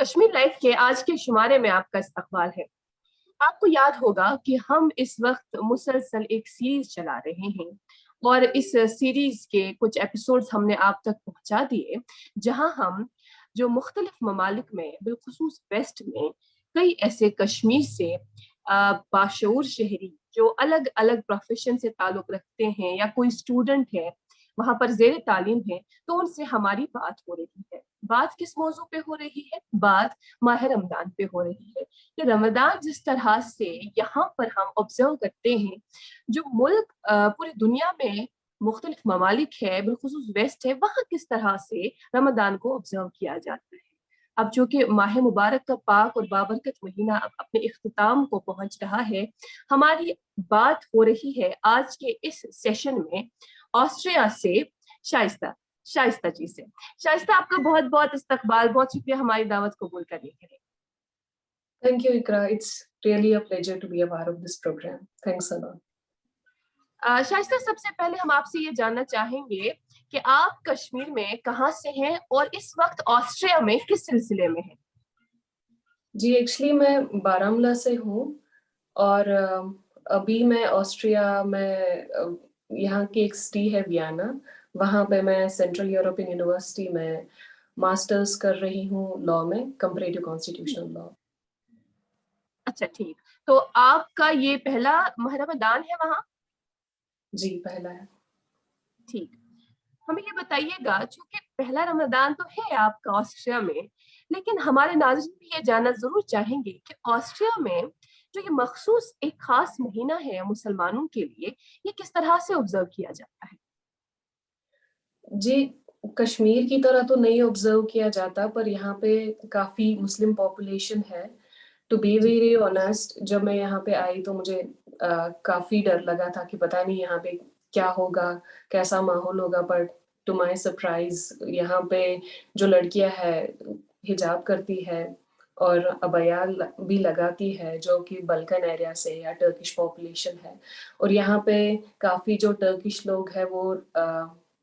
Kashmir life کے آج کے شمارے میں آپ کا استقبال ہے۔ آپ کو یاد ہوگا کہ ہم اس وقت مسلسل ایک سیریز چلا رہے ہیں اور اس سیریز کے کچھ ایپیسوڈز ہم نے آپ تک پہنچا دیے، جہاں ہم جو مختلف ممالک میں بالخصوص ویسٹ میں کئی ایسے کشمیر سے باشعور شہری جو الگ الگ پروفیشن سے تعلق رکھتے ہیں یا کوئی اسٹوڈنٹ ہے وہاں پر زیر تعلیم ہے، تو ان سے ہماری بات ہو رہی ہے۔ بات کس موضوع پہ ہو رہی ہے؟ بات ماہ رمضان پہ ہو رہی ہے کہ رمضان جس طرح سے یہاں پر ہم آبزرو کرتے ہیں، جو ملک پوری دنیا میں مختلف ممالک ہے بالخصوص ویسٹ ہے، وہاں کس طرح سے رمضان کو آبزرو کیا جاتا ہے۔ اب جو کہ ماہ مبارک کا پاک اور بابرکت مہینہ اب اپنے اختتام کو پہنچ رہا ہے، ہماری بات ہو رہی ہے آج کے اس سیشن میں آسٹریا سے شائستہ جی سے۔ شائستہ، آپ کا بہت بہت استقبال، بہت شکریہ ہماری دعوت قبول کرنے کے لیے۔ Thank you, Ikra. It's really a pleasure to be a part of this program. Thanks a lot. شائستہ، سب سے پہلے ہم آپ سے یہ جاننا چاہیں گے کہ آپ کشمیر میں کہاں سے ہیں اور اس وقت آسٹریا میں کس سلسلے میں ہیں؟ جی ایکچولی میں بارہمولہ سے ہوں اور ابھی میں آسٹریا میں یہاں کی ایک سٹی ہے ویانا، وہاں پہ میں سینٹرل یورپین یونیورسٹی میں ماسٹرز کر رہی ہوں لاء میں، کمپریٹو کانسٹیٹیوشنل لاء۔ اچھا ٹھیک، تو آپ کا یہ پہلا ماہ رمضان ہے وہاں؟ جی پہلا ہے۔ ٹھیک، ہمیں یہ بتائیے گا، چونکہ پہلا رمضان تو ہے آپ کا آسٹریا میں، لیکن ہمارے ناظرین بھی یہ جاننا ضرور چاہیں گے کہ آسٹریا میں جو یہ مخصوص ایک خاص مہینہ ہے مسلمانوں کے لیے، یہ کس طرح سے آبزرو کیا جاتا ہے؟ جی کشمیر کی طرح تو نہیں آبزرو کیا جاتا، پر یہاں پہ کافی مسلم پاپولیشن ہے۔ ٹو بی ویری آنیسٹ، جب میں یہاں پہ آئی تو مجھے کافی ڈر لگا تھا کہ پتہ نہیں یہاں پہ کیا ہوگا، کیسا ماحول ہوگا، پر ٹو مائی سرپرائز یہاں پہ جو لڑکیاں ہے حجاب کرتی ہے اور عبایا بھی لگاتی ہے، جو کہ بلکن ایریا سے یا ٹرکش پاپولیشن ہے، اور یہاں پہ کافی جو ٹرکش لوگ ہیں وہ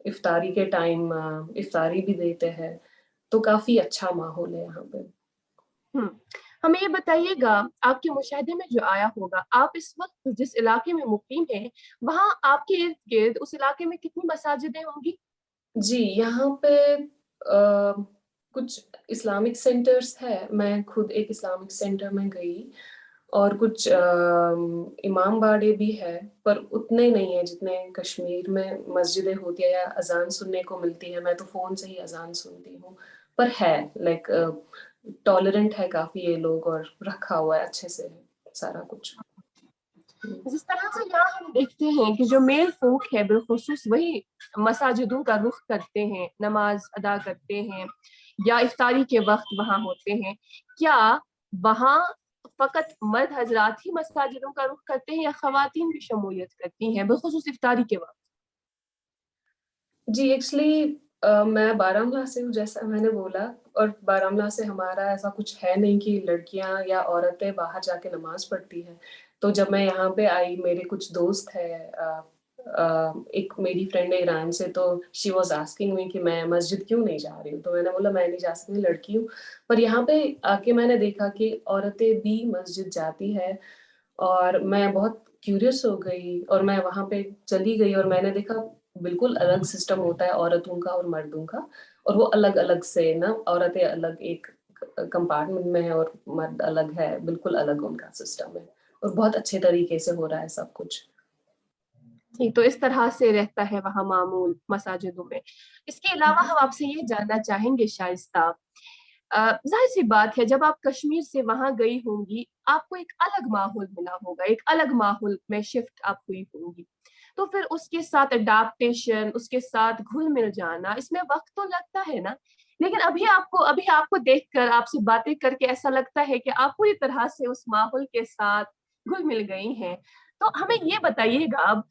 افطاری کے ٹائم افطاری بھی دیتے ہیں، تو کافی اچھا ماحول ہے یہاں پہ۔ ہمیں یہ بتائیے گا، آپ کے مشاہدے میں جو آیا ہوگا، آپ اس وقت جس علاقے میں مقیم ہیں وہاں آپ کے ارد گرد اس علاقے میں کتنی مساجدیں ہوں گی؟ جی یہاں پہ کچھ اسلامک سینٹرز ہے، میں خود ایک اسلامک سینٹر میں گئی، اور کچھ امام باڑے بھی ہے، پر اتنے نہیں ہیں جتنے کشمیر میں مسجدیں ہوتی ہیں یا اذان سننے کو ملتی ہے۔ میں تو فون سے ہی اذان سنتی ہوں، پر ہے لائک ٹالرنٹ ہے کافی یہ لوگ، اور رکھا ہوا ہے اچھے سے سارا کچھ۔ جس طرح سے یہاں ہم دیکھتے ہیں کہ جو میل فوک ہے بالخصوص وہی مساجدوں کا رخ کرتے ہیں، نماز ادا کرتے ہیں یا افطاری کے وقت وہاں ہوتے ہیں، کیا وہاں فقط مرد حضرات ہی مساجدوں کا رخ کرتے ہیں یا خواتین بھی شمولیت کرتی ہیں بالخصوص افطاری کے وقت؟ جی ایکچولی میں بارہمولہ سے ہوں، جیسا میں نے بولا، اور بارہمولہ سے ہمارا ایسا کچھ ہے نہیں کہ لڑکیاں یا عورتیں باہر جا کے نماز پڑھتی ہیں۔ تو جب میں یہاں پہ آئی، میرے کچھ دوست ہے، ایک میری فرینڈ ہے ایران سے، تو شی واز آسکنگ می کہ میں مسجد کیوں نہیں جا رہی ہوں، تو میں نے بولا میں نہیں جا سکتی، لڑکی ہوں۔ پر یہاں پہ آ کے میں نے دیکھا کہ عورتیں بھی مسجد جاتی ہے، اور میں بہت کیوریس ہو گئی، اور میں وہاں پہ چلی گئی، اور میں نے دیکھا بالکل الگ سسٹم ہوتا ہے عورتوں کا اور مردوں کا، اور وہ الگ الگ سے نا، عورتیں الگ ایک کمپارٹمنٹ میں ہے اور مرد الگ ہے، بالکل الگ ان کا سسٹم ہے، اور بہت اچھے طریقے سے ہو رہا ہے سب کچھ۔ ٹھیک، تو اس طرح سے رہتا ہے وہاں معمول مساجدوں میں۔ اس کے علاوہ ہم آپ سے یہ جاننا چاہیں گے شائستہ، ظاہر سی بات ہے جب آپ کشمیر سے وہاں گئی ہوں گی آپ کو ایک الگ ماحول ملا ہوگا، ایک الگ ماحول میں شفٹ آپ ہوئی ہوں گی، تو پھر اس کے ساتھ اڈاپٹیشن، اس کے ساتھ گھل مل جانا، اس میں وقت تو لگتا ہے نا، لیکن ابھی آپ کو دیکھ کر، آپ سے باتیں کر کے ایسا لگتا ہے کہ آپ پوری طرح سے اس ماحول کے ساتھ گھل مل گئی ہیں۔ تو ہمیں یہ بتائیے گا اب،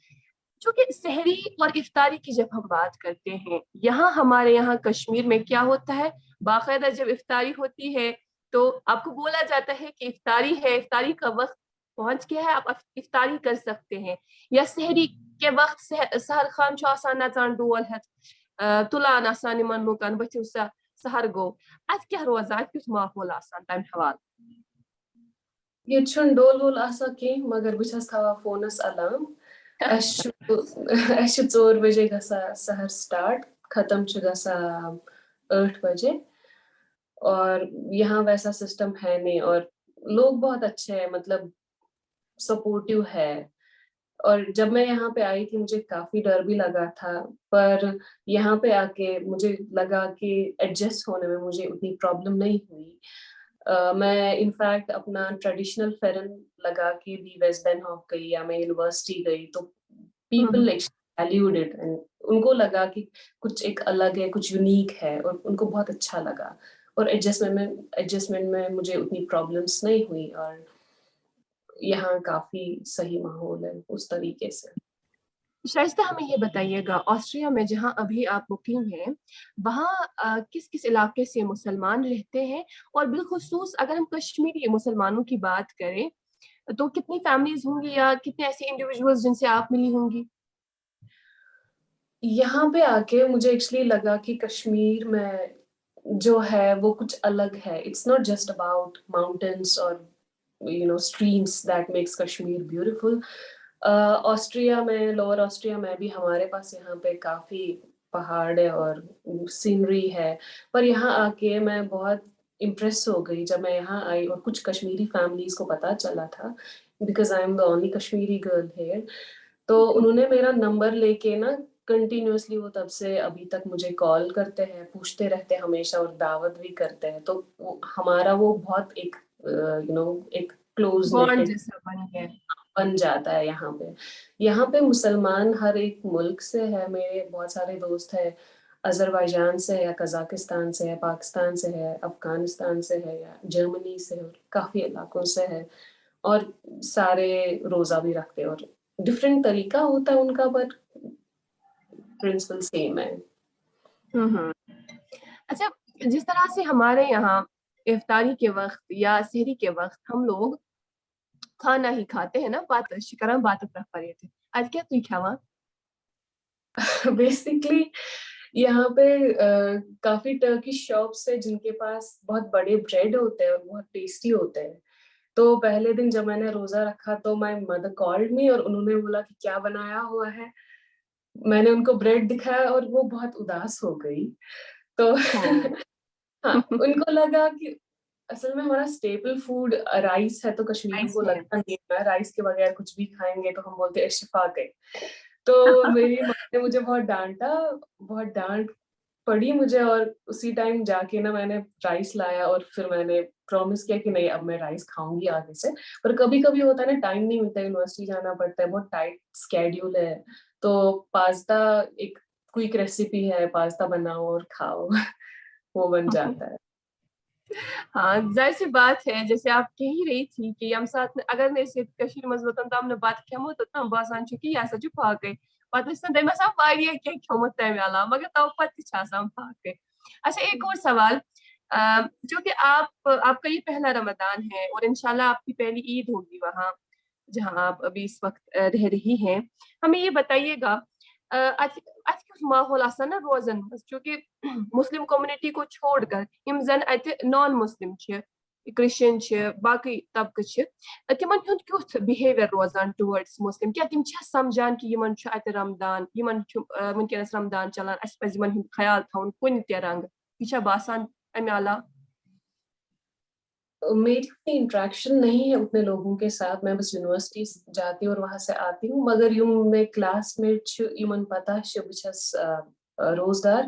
چونکہ سحری اور افطاری کی جب ہم بات کرتے ہیں، یہاں ہمارے یہاں کشمیر میں کیا ہوتا ہے، باقاعدہ جب افطاری ہوتی ہے تو آپ کو بولا جاتا ہے کہ افطاری ہے، افطاری کا وقت پہنچ گیا ہے، آپ افطاری کر سکتے ہیں، یا سحری کے وقت سحر خان چھُ آسان نژان ڈول ہیتھ تُلان آسان یِمن لوٗکن بٔتھِو سا سہر گو ات کیا روزان کیُتھ ماحول آسان تمہِ حوالہٕ؟ یہ چھُنہٕ ڈول وول آسان کینٛہہ مگر بہٕ چھَس تھاوان فونَس الارم. اَسہِ چھُ 4 بجے گژھان سحر سٹارٹ, ختم چھُ گژھان 8 بجے. اور یہاں ویسا سسٹم ہے نہیں, اور لوگ بہت اچھے ہیں, مطلب سپورٹیو ہے. اور جب میں یہاں پہ آئی تھی مجھے کافی ڈر بھی لگا تھا, پر یہاں پہ آ کے مجھے لگا کہ ایڈجسٹ ہونے میں مجھے اتنی پرابلم نہیں ہوئی. میں انفیکٹ اپنا ٹریڈیشنل فیرن لگا کے بھی ویسٹ بینکاک گئی یا میں یونیورسٹی گئی تو پیپل ویلیوڈ اٹ, ان کو لگا کہ کچھ ایک الگ ہے, کچھ یونیک ہے, اور ان کو بہت اچھا لگا. اور ایڈجسٹمنٹ میں مجھے اتنی پرابلمس نہیں ہوئی, اور یہاں کافی صحیح ماحول ہے اس طریقے سے. شائستہ ہمیں یہ بتائیے گا, آسٹریا میں جہاں ابھی آپ مقیم ہیں وہاں کس کس علاقے سے مسلمان رہتے ہیں, اور بالخصوص اگر ہم کشمیری مسلمانوں کی بات کریں تو کتنی فیملیز ہوں گی یا کتنے ایسے انڈیویجولز جن سے آپ ملی ہوں گی؟ یہاں پہ آ کے مجھے ایکچولی لگا کہ کشمیر میں جو ہے وہ کچھ الگ ہے. It's not just about mountains اور streams that makes Kashmir beautiful. Austria میں, لوور آسٹریا میں بھی ہمارے پاس یہاں پہ کافی پہاڑ ہے اور سینری ہے, پر یہاں آ کے میں بہت امپریس ہو گئی جب میں یہاں آئی اور کچھ کشمیری فیملیز کو پتا چلا تھا, because I am the only Kashmiri girl here. تو انہوں نے میرا نمبر لے کے نا کنٹینیوسلی وہ تب سے ابھی تک مجھے کال کرتے ہیں, پوچھتے رہتے ہمیشہ, اور دعوت بھی کرتے ہیں. تو ہمارا وہ بہت ایک ایک کلوز بانڈ جیسا بن جاتا ہے. یہاں پہ مسلمان ہر ایک ملک سے ہے. میرے بہت سارے دوست ہیں آذربائیجان سے ہے, یا قزاقستان سے ہے, پاکستان سے ہے, افغانستان سے ہے, یا جرمنی سے, اور کافی علاقوں سے ہے. اور سارے روزہ بھی رکھتے ہیں, اور ڈفرینٹ طریقہ ہوتا ہے ان کا, بٹ پرنسپل سیم ہے. اچھا, جس طرح سے ہمارے یہاں افطاری کے وقت یا سحری کے وقت ہم لوگ کھانا ہی کھاتے ہیں نا, بات شکرم بات پریفر تھے آج کیا تھی کھاوا بیسکلی یہاں پہ کافی ٹرکش شاپس ہیں جن کے پاس بہت بڑے بریڈ ہوتے ہیں اور بہت ٹیسٹی ہوتے ہیں. تو پہلے دن جب میں نے روزہ رکھا تو مائی مدر کالڈ می, اور انہوں نے بولا کہ کیا بنایا ہوا ہے. میں نے ان کو بریڈ دکھایا اور وہ بہت اداس ہو گئی. تو ہاں, ان کو لگا کہ اصل میں ہمارا اسٹیپل فوڈ رائس ہے, تو کشمیریوں کو لگتا نہیں ہے رائس کے بغیر کچھ بھی کھائیں گے تو ہم بولتے ہیں اشفاق ہے. تو میری ماں نے مجھے بہت ڈانٹا, بہت ڈانٹ پڑی مجھے, اور اسی ٹائم جا کے نا میں نے رائس لایا, اور پھر میں نے پرومس کیا کہ نہیں اب میں رائس کھاؤں گی آگے سے. پر کبھی کبھی ہوتا ہے نا, ٹائم نہیں ملتا, یونیورسٹی جانا پڑتا ہے, بہت ٹائٹ اسکیڈیول ہے. تو پاستا ایک کوئک ریسیپی ہے, پاستا بناؤ اور کھاؤ, وہ بن جاتا ہے. ہاں, ظاہر سی بات ہے, جیسے آپ کہہ ہی رہی تھی کہ ہم ساتھ اگر میں سے کشمیر منٛز واتن تو ہم نے بات کھیمو تو باسان چھ کہ یہ ہسا چھ پاکے, پتہ تم آسان واریاہ کینٛہہ کھیومت تمہِ علاوٕ مگر تو پتہ تہِ چھ آسان پاکے. اچھا, ایک اور سوال, جو کہ آپ کا یہ پہلا رمضان ہے اور انشاءاللہ آپ کی پہلی عید ہوگی وہاں جہاں آپ ابھی اس وقت رہ رہی ہیں. ہمیں یہ بتائیے گا ات کیُتھ ماحول آسان نا روزن منٛز, چونکہ مسلم کومنٹی کو چھوڑ کر یم زن اتہ نان مسلم چھ, کرسچن چھ, باقی طبقہ تمن ہند کیُتھ بہیویئر روزان ٹوورڈس مسلم, کیا تم چھ سمجھان کہ یمن چھ اتہ رمضان, یمن چھ ونکس رمضان چلان, اس پز یمن ہند خیال تھاون کن تہ رنگ, یہ چھ باسان امہ علاوہ؟ میری اتنی انٹریکشن نہیں ہے اتنے لوگوں کے ساتھ, میں بس یونیورسٹی جاتی ہوں اور وہاں سے آتی ہوں. مگر یم میں کلاس میٹ یمن پتہ بہ چھس روزدار,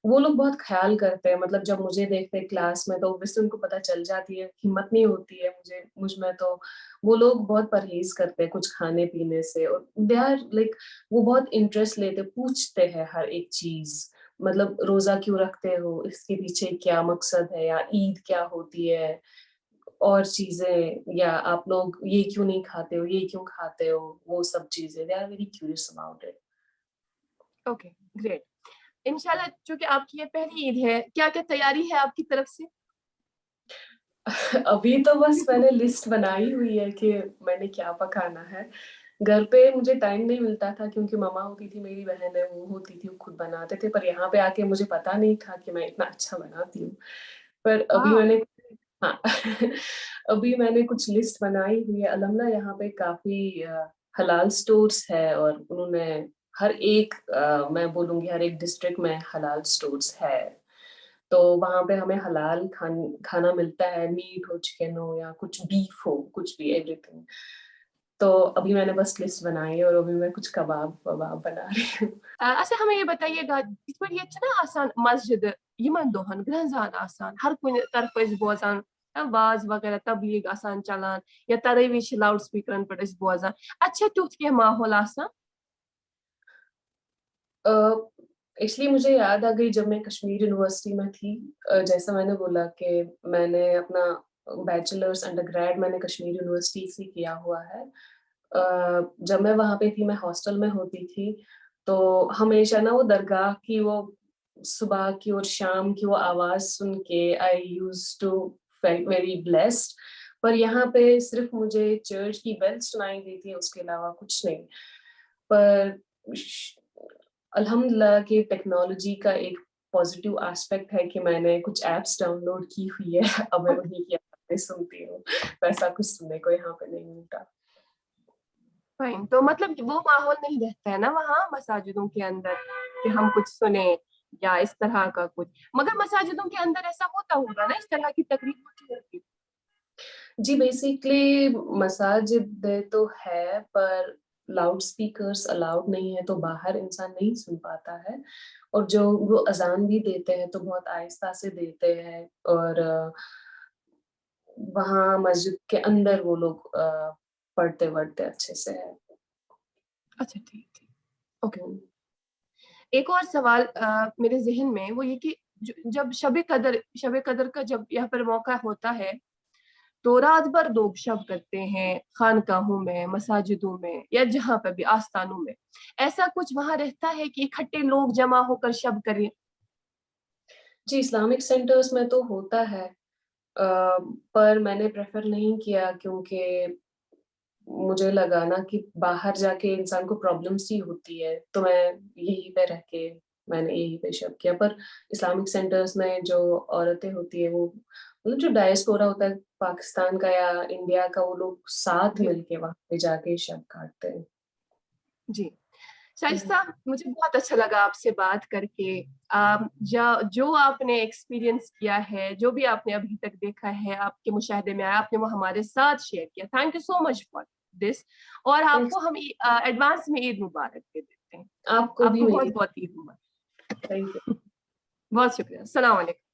وہ لوگ بہت خیال کرتے ہیں. مطلب جب مجھے دیکھتے ہیں کلاس میں تو اوبویسلی ان کو پتہ چل جاتی ہے, ہمت نہیں ہوتی ہے مجھ میں, تو وہ لوگ بہت پرہیز کرتے ہیں کچھ کھانے پینے سے, اور دے آر لائک وہ بہت انٹرسٹ لیتے, پوچھتے ہیں ہر ایک چیز. مطلب روزہ کیوں رکھتے ہو, اس کے پیچھے کیا مقصد ہے, یا عید کیا ہوتی ہے, اور چیزیں, یا آپ لوگ یہ کیوں نہیں کھاتے ہو, یہ کیوں کھاتے ہو, وہ سب چیزیں. They are very curious about it. Okay, great. انشاءاللہ چونکہ آپ کی یہ پہلی عید ہے, کیا کیا تیاری ہے آپ کی طرف سے؟ ابھی تو بس میں نے لسٹ بنائی ہوئی ہے کہ میں نے کیا پکانا ہے. گھر پہ مجھے ٹائم نہیں ملتا تھا کیونکہ مما ہوتی تھی، میری بہن ہے وہ ہوتی تھی، وہ خود بناتے تھے، پر یہاں پہ آ کے مجھے پتا نہیں تھا کہ میں اتنا اچھا بناتی ہوں. پر ابھی واہ. میں نے ہاں ابھی میں نے کچھ لسٹ بنائی ہوئی ہے. الحمدللہ یہاں پہ کافی حلال سٹورز ہے، اور انہوں نے ہر ایک میں بولوں گی ہر ایک ڈسٹرکٹ میں حلال سٹورز ہے. تو وہاں پہ ہمیں حلال کھانا ملتا ہے، میٹ ہو، چکن ہو یا کچھ بیف ہو، کچھ بھی ایوری تھنگ. تو ابھی میں نے بس لسٹ بنائی ہے اور ابھی میں کچھ کباب وباب بنا رہی ہوں. اچھا ہمیں یہ بتائیے گا اس پر یہ چھنا آسان مسجد یمن دہن گرنزان آسان ہر کن طرف بوزان واز وغیرہ تبلیغ آسان چلان یا تراویح لاؤڈ سپیکرن پہ بوزان اچھا تیتھ کی ماحول آسان؟ ایکچولی مجھے یاد آ گئی جب میں کشمیر یونیورسٹی میں تھی، جیسا میں نے بولا کہ میں نے اپنا بیچلرس انڈر گریڈ میں نے کشمیر یونیورسٹی سے کیا ہوا ہے. جب میں وہاں پہ تھی میں ہاسٹل میں ہوتی تھی، تو ہمیشہ نا وہ درگاہ کی وہ صبح کی اور شام کی وہ آواز سن کے I used to feel very blessed. پر یہاں پہ صرف مجھے چرچ کی بیل سنائی دی تھی، اس کے علاوہ کچھ نہیں. پر الحمدللہ کہ ٹیکنالوجی کا ایک پازیٹیو ایسپیکٹ ہے کہ میں نے کچھ ایپس ڈاؤن لوڈ کی ہوئی ہے، اب میں انہیں کی آوازیں سنتی ہوں. ویسا کچھ سننے کو یہاں پہ نہیں ملتا. فائن. تو مطلب وہ ماحول نہیں رہتا ہے نا وہاں مساجدوں کے اندر کہ ہم کچھ سنیں یا اس طرح کا کچھ، مگر مساجدوں کے اندر ایسا ہوتا ہوگا نا اس طرح کی تقریب ہوتی ہوگی. جی بیسکلی مساجد تو ہے، پر لاؤڈ اسپیکرس الاؤڈ نہیں ہے، تو باہر انسان نہیں سن پاتا ہے. اور جو وہ اذان بھی دیتے ہیں تو بہت آہستہ سے دیتے ہیں، اور وہاں مسجد کے اندر وہ لوگ پڑھتے وڑھتے اچھے سے ہے. اچھا ٹھیک ٹھیک اوکے. ایک اور سوال میرے ذہن میں وہ یہ کہ جب شب قدر کا جب یہاں پر موقع ہوتا ہے تو رات بھر لوگ شب کرتے ہیں خانقاہوں میں، مساجدوں میں یا جہاں پہ بھی آستانوں میں. ایسا کچھ وہاں رہتا ہے کہ اکٹھے لوگ جمع ہو کر شب کریں؟ جی اسلامک سینٹرز میں تو ہوتا ہے، پر میں نے پریفر نہیں کیا کیونکہ مجھے لگا نا کہ باہر جا کے انسان کو پرابلمس ہی ہوتی ہے، تو میں یہی پہ رہ کے میں نے یہی پہ شب کیا. پر اسلامک سینٹرز میں جو عورتیں ہوتی ہیں، وہ مطلب جو ڈائسپورا ہوتا ہے پاکستان کا یا انڈیا کا، وہ لوگ ساتھ جی مل کے وہاں پہ جا کے شب کاٹتے ہیں. جی شائستہ، مجھے بہت اچھا لگا آپ سے بات کر کے. جو آپ نے ایکسپیرینس کیا ہے، جو بھی آپ نے ابھی تک دیکھا ہے، آپ کے مشاہدے میں آیا، آپ نے وہ ہمارے ساتھ شیئر کیا. Thank you so much for this. اور آپ کو ہم ایڈوانس میں عید مبارک دے دیتے ہیں. آپ کو آپ بھی کو میری بہت بہت عید مبارک. Thank you. بہت شکریہ. السلام علیکم.